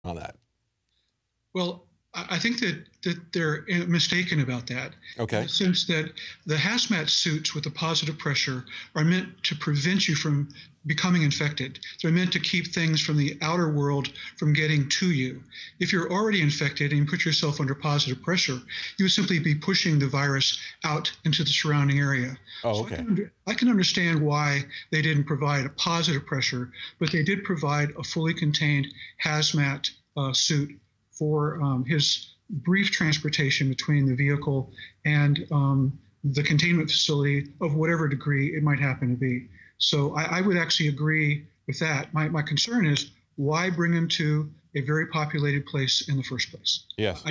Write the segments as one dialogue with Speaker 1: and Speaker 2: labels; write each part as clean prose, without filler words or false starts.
Speaker 1: on that?
Speaker 2: Well, I think that they're mistaken about that. In
Speaker 1: Okay.
Speaker 2: the sense that the hazmat suits with the positive pressure are meant to prevent you from becoming infected. They're meant to keep things from the outer world from getting to you. If you're already infected and you put yourself under positive pressure, you would simply be pushing the virus out into the surrounding area.
Speaker 1: Oh,
Speaker 2: So
Speaker 1: okay.
Speaker 2: I can understand why they didn't provide a positive pressure, but they did provide a fully contained hazmat suit for his brief transportation between the vehicle and the containment facility of whatever degree it might happen to be. So I would actually agree with that. My concern is, why bring him to a very populated place in the first place?
Speaker 1: Yes.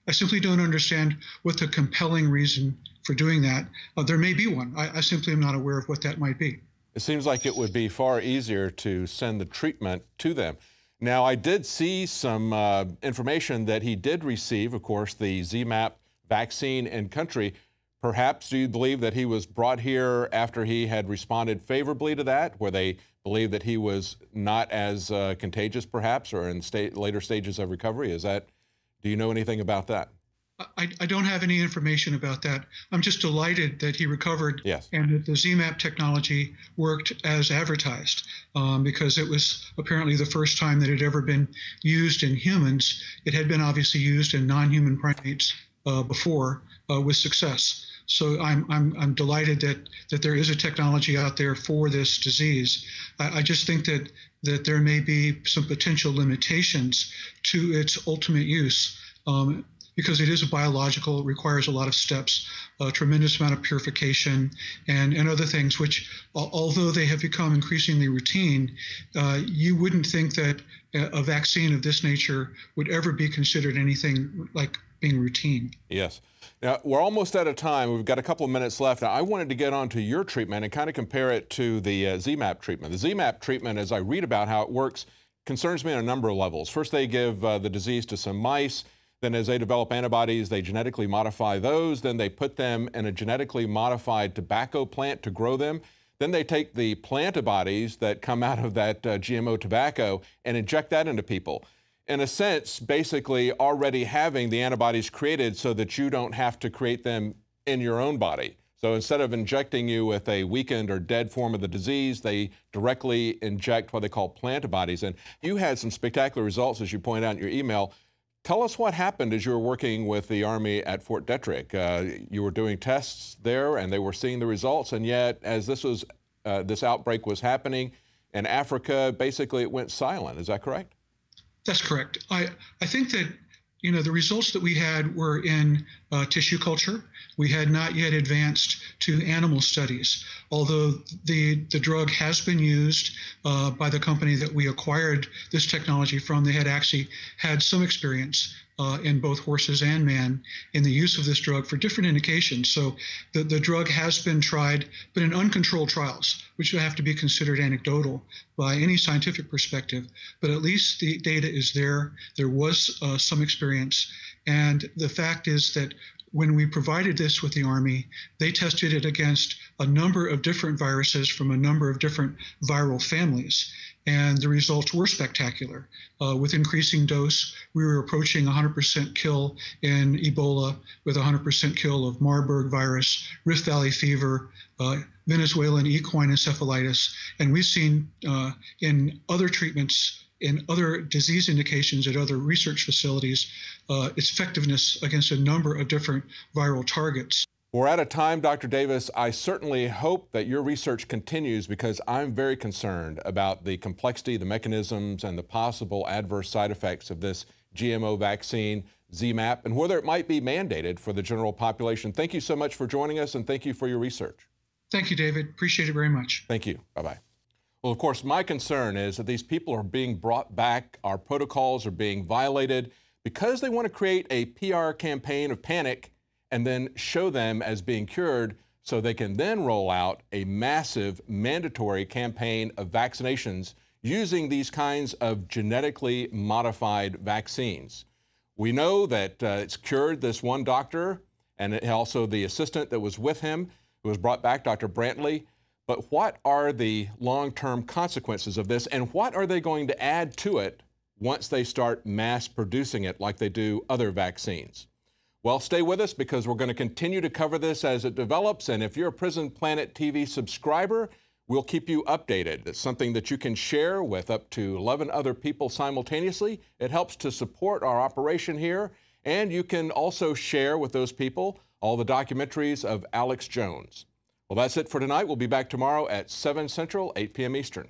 Speaker 2: I simply don't understand what the compelling reason for doing that. There may be one. I simply am not aware of what that might be.
Speaker 1: It seems like it would be far easier to send the treatment to them. Now, I did see some information that he did receive, of course, the ZMapp vaccine in country. Perhaps do you believe that he was brought here after he had responded favorably to that, where they believe that he was not as contagious, perhaps, or in later stages of recovery? Do you know anything about that?
Speaker 2: I don't have any information about that. I'm just delighted that he recovered.
Speaker 1: Yes.
Speaker 2: And that the ZMapp technology worked as advertised, because it was apparently the first time that it had ever been used in humans. It had been obviously used in non-human primates before with success. So I'm delighted that there is a technology out there for this disease. I just think that there may be some potential limitations to its ultimate use. Because it is a biological, it requires a lot of steps, a tremendous amount of purification and other things, which, although they have become increasingly routine, you wouldn't think that a vaccine of this nature would ever be considered anything like being routine.
Speaker 1: Yes. Now, we're almost out of time. We've got a couple of minutes left. Now, I wanted to get on to your treatment and kind of compare it to the ZMapp treatment. The ZMapp treatment, as I read about how it works, concerns me on a number of levels. First, they give the disease to some mice. Then as they develop antibodies, they genetically modify those. Then they put them in a genetically modified tobacco plant to grow them. Then they take the plantibodies that come out of that GMO tobacco and inject that into people. In a sense, basically already having the antibodies created so that you don't have to create them in your own body. So instead of injecting you with a weakened or dead form of the disease, they directly inject what they call plantibodies. And you had some spectacular results, as you point out in your email. Tell us what happened as you were working with the Army at Fort Detrick. You were doing tests there, and they were seeing the results, and yet, as this outbreak was happening in Africa, basically it went silent. Is that correct?
Speaker 2: That's correct. I think that the results that we had were in tissue culture. We had not yet advanced to animal studies, although the drug has been used by the company that we acquired this technology from. They had actually had some experience in both horses and man in the use of this drug for different indications. So the drug has been tried, but in uncontrolled trials, which would have to be considered anecdotal by any scientific perspective. But at least the data is there. There was some experience. And the fact is that when we provided this with the Army, they tested it against a number of different viruses from a number of different viral families. And the results were spectacular. With increasing dose, we were approaching 100% kill in Ebola, with 100% kill of Marburg virus, Rift Valley fever, Venezuelan equine encephalitis. And we've seen in other treatments, in other disease indications at other research facilities, its effectiveness against a number of different viral targets.
Speaker 1: We're out of time, Dr. Davis. I certainly hope that your research continues, because I'm very concerned about the complexity, the mechanisms, and the possible adverse side effects of this GMO vaccine, ZMapp, and whether it might be mandated for the general population. Thank you so much for joining us, and thank you for your research.
Speaker 2: Thank you, David. Appreciate it very much.
Speaker 1: Thank you. Bye-bye. Well, of course, my concern is that these people are being brought back, our protocols are being violated, because they want to create a PR campaign of panic and then show them as being cured, so they can then roll out a massive mandatory campaign of vaccinations using these kinds of genetically modified vaccines. We know that it's cured this one doctor, and also the assistant that was with him, who was brought back, Dr. Brantley. But what are the long-term consequences of this, and what are they going to add to it once they start mass producing it like they do other vaccines. Well, stay with us because we're going to continue to cover this as it develops. And if you're a Prison Planet TV subscriber, we'll keep you updated. It's something that you can share with up to 11 other people simultaneously. It helps to support our operation here. And you can also share with those people all the documentaries of Alex Jones. Well, that's it for tonight. We'll be back tomorrow at 7 Central, 8 p.m. Eastern.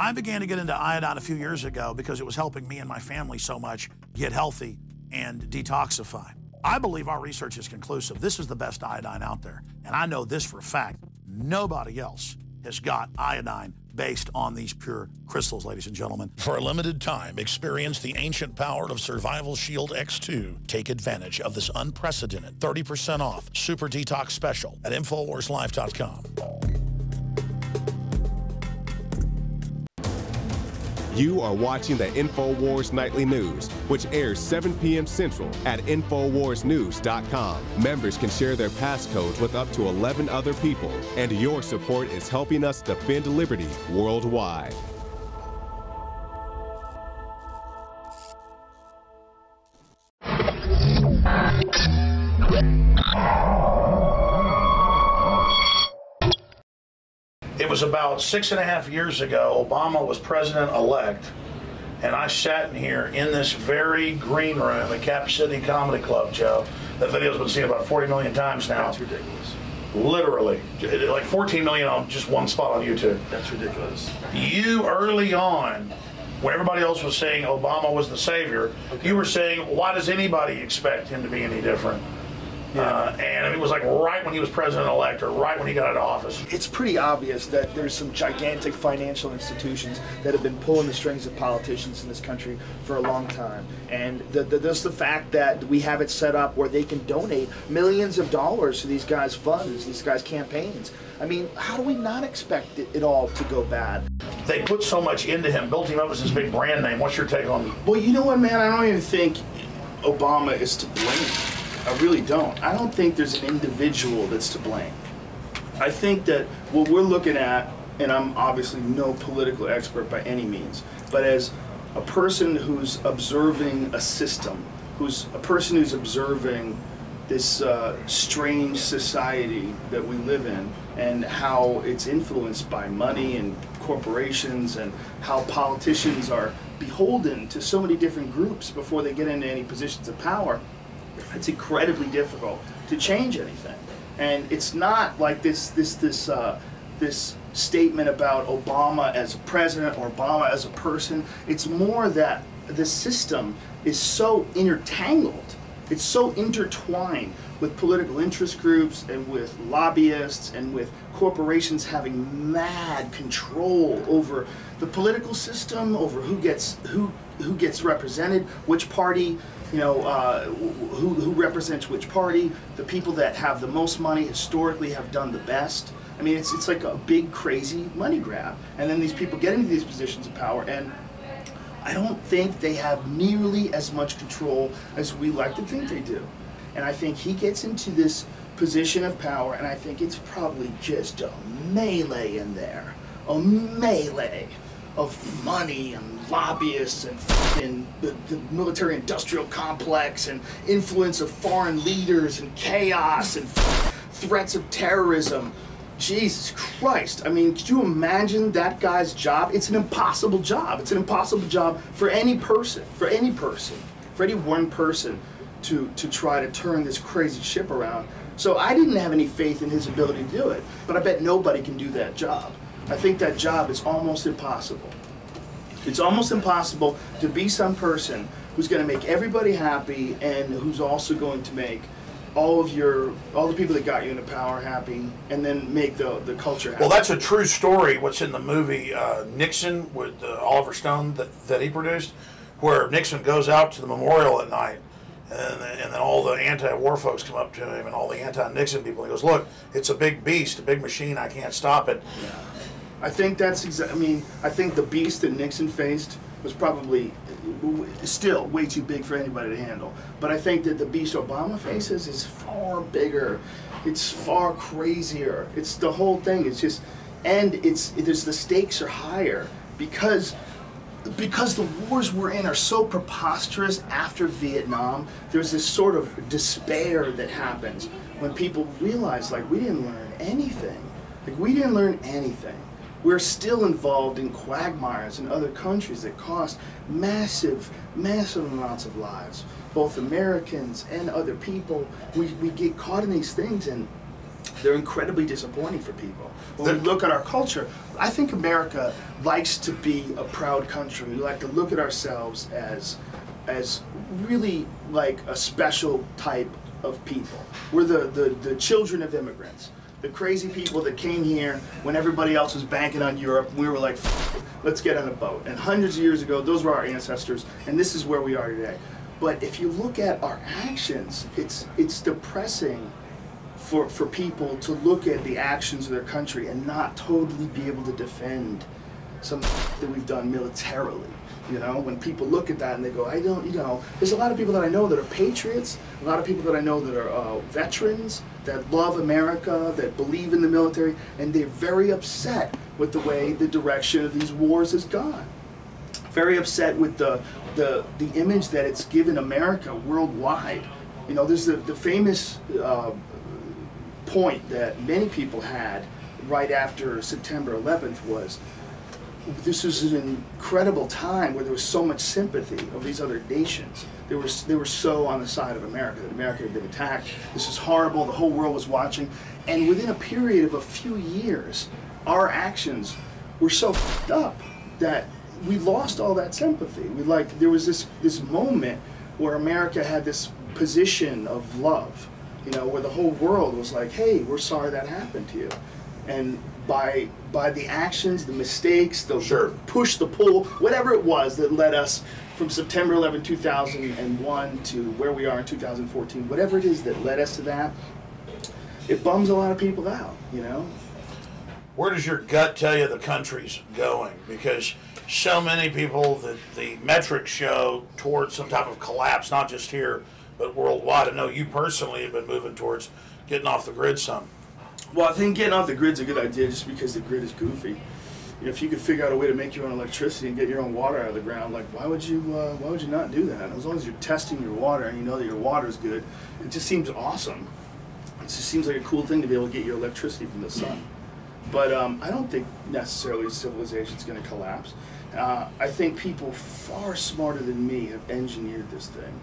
Speaker 3: I began to get into iodine a few years ago because it was helping me and my family so much get healthy and detoxify. I believe our research is conclusive. This is the best iodine out there. And I know this for a fact. Nobody else has got iodine based on these pure crystals, ladies and gentlemen. For a limited time, experience the ancient power of Survival Shield X2. Take advantage of this unprecedented 30% off Super Detox Special at InfoWarsLife.com.
Speaker 4: You are watching the InfoWars Nightly News, which airs 7 p.m. Central at InfoWarsNews.com. Members can share their passcodes with up to 11 other people, and your support is helping us defend liberty worldwide.
Speaker 3: It was about 6.5 years ago, Obama was president-elect, and I sat in here in this very green room at Cap City Comedy Club, Joe. That video's been seen about 40 million times now.
Speaker 5: That's ridiculous.
Speaker 3: Literally. Like 14 million on just one spot on YouTube.
Speaker 5: That's ridiculous.
Speaker 3: You, early on, when everybody else was saying Obama was the savior, you were saying, why does anybody expect him to be any different?
Speaker 5: Yeah.
Speaker 3: And it was like right when he was president-elect or right when he got out of office.
Speaker 5: It's pretty obvious that there's some gigantic financial institutions that have been pulling the strings of politicians in this country for a long time. And just the fact that we have it set up where they can donate millions of dollars to these guys' funds, these guys' campaigns. I mean, how do we not expect it all to go bad?
Speaker 3: They put so much into him, built him up as this big brand name. What's your take on?
Speaker 5: Well, you know what, man? I don't even think Obama is to blame. I really don't. I don't think there's an individual that's to blame. I think that what we're looking at, and I'm obviously no political expert by any means, but as a person who's observing a system, a person who's observing this strange society that we live in and how it's influenced by money and corporations and how politicians are beholden to so many different groups before they get into any positions of power, it's incredibly difficult to change anything. And it's not like this statement about Obama as a president or Obama as a person. It's more that the system is so intertangled, it's so intertwined with political interest groups and with lobbyists and with corporations having mad control over the political system, over who gets represented, which party, you know, who represents which party. The people that have the most money historically have done the best. I mean, it's like a big, crazy money grab. And then these people get into these positions of power, and I don't think they have nearly as much control as we like to think they do. And I think he gets into this position of power, and I think it's probably just a melee in there. A melee of money and lobbyists and fucking the military-industrial complex and influence of foreign leaders and chaos and threats of terrorism. Jesus Christ. I mean, could you imagine that guy's job? It's an impossible job. It's an impossible job for any person, for any one person to try to turn this crazy ship around. So I didn't have any faith in his ability to do it, but I bet nobody can do that job. I think that job is almost impossible. It's almost impossible to be some person who's going to make everybody happy and who's also going to make all the people that got you into power happy, and then make the culture happy.
Speaker 3: Well, that's a true story. What's in the movie Nixon with Oliver Stone that he produced, where Nixon goes out to the memorial at night, and then all the anti-war folks come up to him and all the anti-Nixon people. He goes, "Look, it's a big beast, a big machine. I can't stop it."
Speaker 5: Yeah. I think that's I mean, I think the beast that Nixon faced was probably still way too big for anybody to handle. But I think that the beast Obama faces is far bigger. It's far crazier. It's the whole thing. It's just, and the stakes are higher because the wars we're in are so preposterous after Vietnam. There's this sort of despair that happens when people realize, like, we didn't learn anything. Like, we didn't learn anything. We're still involved in quagmires in other countries that cost massive, massive amounts of lives. Both Americans and other people, we get caught in these things, and they're incredibly disappointing for people. When we look at our culture, I think America likes to be a proud country. We like to look at ourselves as really like a special type of people. We're the children of immigrants. The crazy people that came here when everybody else was banking on Europe. We were like, let's get on a boat. And hundreds of years ago, those were our ancestors, and this is where we are today. But if you look at our actions, it's depressing for people to look at the actions of their country and not totally be able to defend some that we've done militarily. You know, when people look at that and they go, I don't, you know, there's a lot of people that I know that are patriots, a lot of people that I know that are veterans, that love America, that believe in the military, and they're very upset with the way the direction of these wars has gone. Very upset with the image that it's given America worldwide. You know, there's the famous point that many people had right after September 11th was, this was an incredible time where there was so much sympathy of these other nations. They were so on the side of America, that America had been attacked. This is horrible, the whole world was watching. And within a period of a few years, our actions were so f***ed up that we lost all that sympathy. There was this moment where America had this position of love, you know, where the whole world was like, hey, we're sorry that happened to you. And by the actions, the mistakes, the push, the pull, whatever it was that led us from September 11, 2001 to where we are in 2014, whatever it is that led us to that, it bums a lot of people out, you know?
Speaker 3: Where does your gut tell you the country's going? Because so many people, the metrics show towards some type of collapse, not just here, but worldwide. I know you personally have been moving towards getting off the grid some.
Speaker 5: Well, I think getting off the grid's a good idea just because the grid is goofy. You know, if you could figure out a way to make your own electricity and get your own water out of the ground, like why would you not do that? As long as you're testing your water and you know that your water is good, it just seems awesome. It just seems like a cool thing to be able to get your electricity from the sun. But I don't think necessarily civilization's going to collapse. I think people far smarter than me have engineered this thing.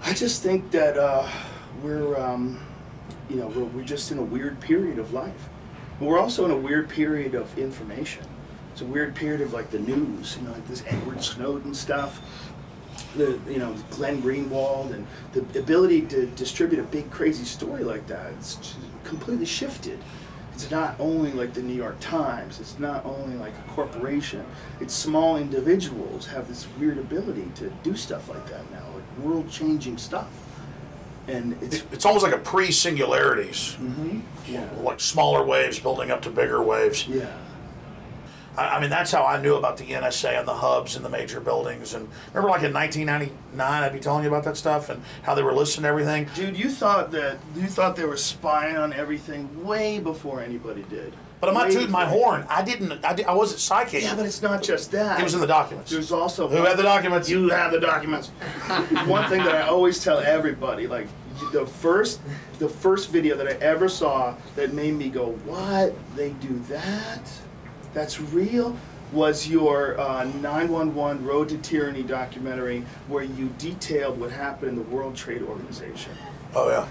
Speaker 5: I just think that we're just in a weird period of life. But we're also in a weird period of information. It's a weird period of like the news, you know, like this Edward Snowden stuff, Glenn Greenwald, and the ability to distribute a big crazy story like that. It's completely shifted. It's not only like the New York Times, it's not only like a corporation, it's small individuals have this weird ability to do stuff like that now, like world-changing stuff. And
Speaker 3: it's almost like a pre-singularities, like smaller waves building up to bigger waves.
Speaker 5: Yeah.
Speaker 3: I mean, that's how I knew about the NSA and the hubs and the major buildings. And remember, like in 1999, I'd be telling you about that stuff and how they were listening to everything.
Speaker 5: Dude, you thought they were spying on everything way before anybody did.
Speaker 3: But I'm not tooting my horn. I wasn't psychic.
Speaker 5: Yeah, but it's not just that.
Speaker 3: It was in the documents.
Speaker 5: There's also...
Speaker 3: Who had the documents?
Speaker 5: You have the documents. One thing that I always tell everybody, like, the first video that I ever saw that made me go, what? They do that? That's real? Was your 911 Road to Tyranny documentary where you detailed what happened in the World Trade Organization.
Speaker 3: Oh, yeah.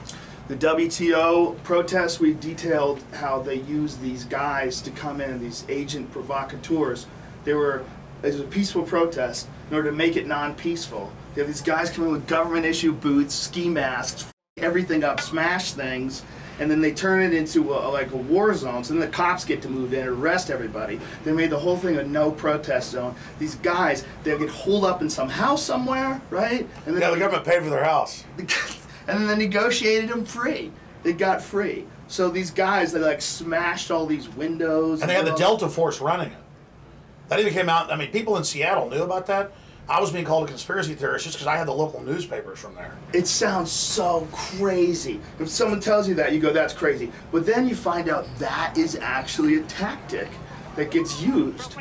Speaker 5: The WTO protests, we detailed how they used these guys to come in, these agent provocateurs. It was a peaceful protest. In order to make it non-peaceful, they have these guys come in with government-issue boots, ski masks, everything up, smash things, and then they turn it into like a war zone. So then the cops get to move in and arrest everybody. They made the whole thing a no protest zone. These guys, they'll get holed up in some house somewhere, right? And then
Speaker 3: the government paid for their house.
Speaker 5: And then they negotiated them free. They got free. So these guys, they like smashed all these windows.
Speaker 3: And they had the Delta Force running it. That even came out, I mean, people in Seattle knew about that. I was being called a conspiracy theorist just because I had the local newspapers from there.
Speaker 5: It sounds so crazy. If someone tells you that, you go, that's crazy. But then you find out that is actually a tactic that gets used